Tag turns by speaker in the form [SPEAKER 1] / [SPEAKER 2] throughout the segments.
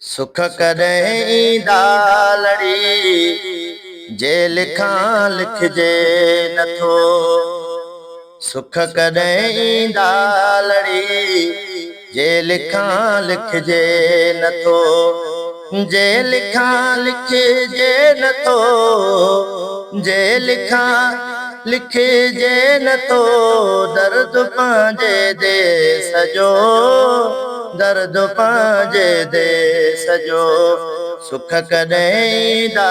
[SPEAKER 1] सुख कॾहिं ईंदा लड़ी जे लिखां लिखजे नथो। सुख कॾहिं ईंदा लड़ी जे लिखां लिखजे नथो। जे लिखां लिखजे नथो, जे लिखां लिखजे नथो। दर्द पंहिंजे देस जो, दर्द पंहिंजे देस जो। सुख कॾहिं ईंदा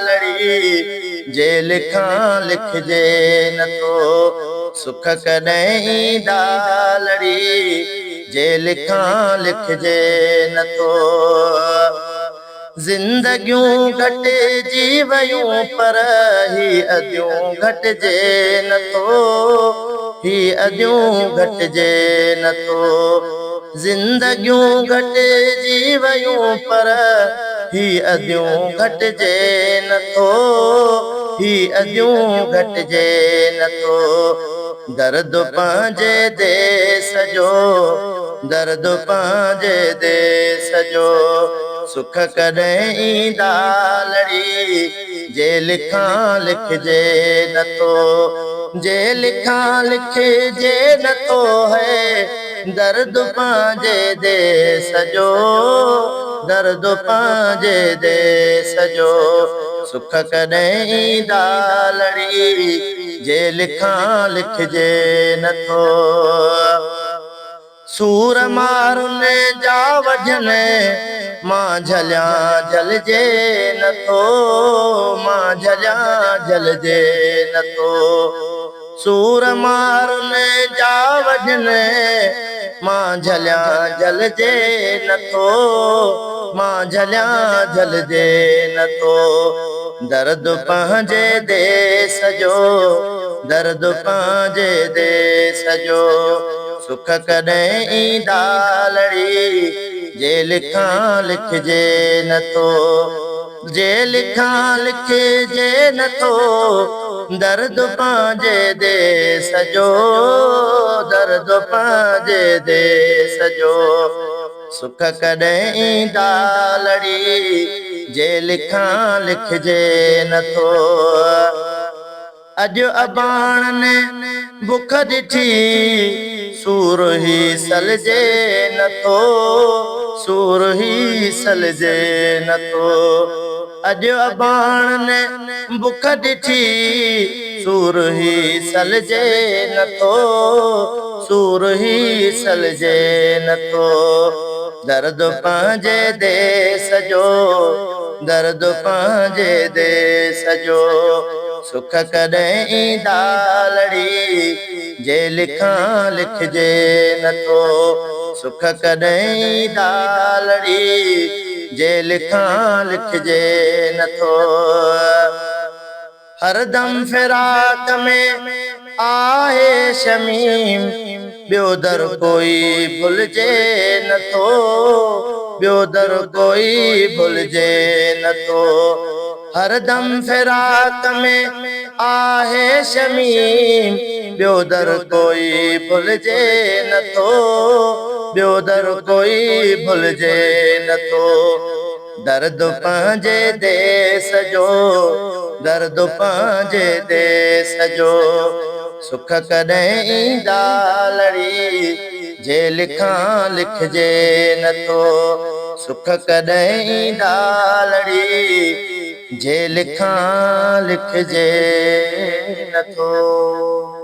[SPEAKER 1] लड़ी जे लिखां लिखजे नथो। सुख कॾहिं ईंदा लड़ी जे लिखां लिखजे नथो। ज़िंदगियूं घटिजी वयूं पर ही अदियूं घटिजे नथो, ही अदियूं घटिजे नथो। ज़िंदगियूं घटिजी वयूं पर ही अदियूं घटिजे नथो, ही अदियूं घटिजे नथो। दर्द पंहिंजे देस जो, दर्द पंहिंजे देस जो। सुख कॾहिं ईंदा लड़ी जे लिखां लिखजे नथो। जे लिखां लिखजे नथो है दर्द पंहिंजे देस जो, दर्द पंहिंजे देस जो। सुख कॾहिं ईंदा लड़ी जे लिखां लिखजे नथो। सूर मारुनि जा वढनि मां झलियां झलिजे नथो, मां झलियां झलिजे नथो। सूर मारुनि जा वढनि मां झलियां झलिजे नथो, मां झलियां झलिजे नथो। दर्द पंहिंजे देस जो, दर्द पंहिंजे देस जो। सुख कॾहिं ईंदा लड़ी जे लिखां लिखजे नथो। जे लिखां लिखजे नथो दर्द पंहिंजे देस जो, दर्द पंहिंजे देस जो। सुख कॾहिं ईंदा लड़ी जे लिखां लिखजे नथो। अॼु अबाणनि बुख ॾिठी सूर ही सलजे नथो, सूर ही सलजे नथो। अॼु अबाणनि बुख ॾिठी सूर ही सलजे नथो, सूर ही सलजे नथो। दर्द पंहिंजे देस जो, दर्द पंहिंजे देस जो। सुख कॾहिं ईंदा लड़ी जे लिखां लिखजे नथो। सुख कॾहिं ईंदा लड़ी जे लिखां लिखजे नथो। हरदम फिराक में आहे शमीम, ॿियो दर कोई भुलिजे नथो, ॿियो दर कोई भुलिजे नथो। हरदम फिराक में आहे शमीम, ॿियो दर कोई भुलिजे नथो, ॿियो दर कोई भुलिजे नथो। दर्द पंहिंजे देस जो, दर्द पंहिंजे देस जो। सुख कॾहिं ईंदा लड़ी जे लिखां लिखजे नथो। सुख कॾहिं ईंदा लड़ी जे लिखां लिखजे नथो।